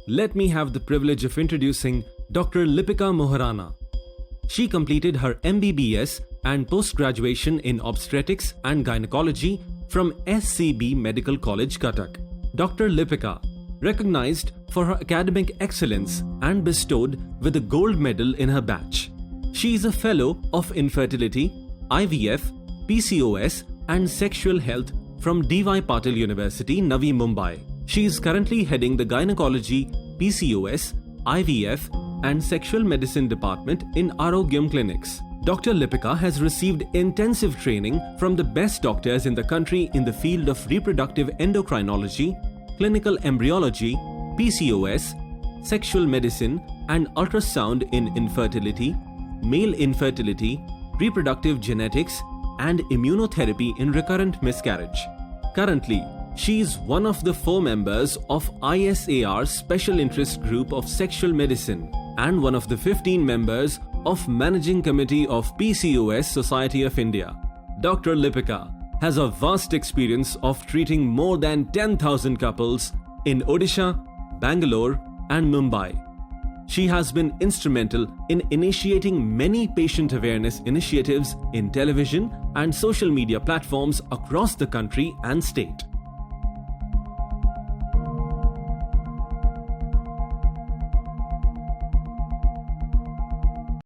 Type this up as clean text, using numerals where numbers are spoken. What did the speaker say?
let me have the privilege of introducing Dr. Lipika Moharana. She completed her MBBS and post-graduation in obstetrics and gynecology from SCB Medical College, Cuttack. Dr. Lipika, recognized for her academic excellence and bestowed with a gold medal in her batch. She is a fellow of infertility, IVF, PCOS and sexual health from D.Y. Patil University, Navi Mumbai. She is currently heading the Gynecology, PCOS, IVF and Sexual Medicine Department in Arogyam Clinics. Dr. Lipika has received intensive training from the best doctors in the country in the field of reproductive endocrinology, clinical embryology, PCOS, sexual medicine and ultrasound in infertility, male infertility, reproductive genetics and immunotherapy in recurrent miscarriage. Currently, she is one of the 4 members of ISAR's Special Interest Group of Sexual Medicine and one of the 15 members of Managing Committee of PCOS Society of India. Dr. Lipika has a vast experience of treating more than 10,000 couples in Odisha, Bangalore and Mumbai. She has been instrumental in initiating many patient awareness initiatives in television and social media platforms across the country and state.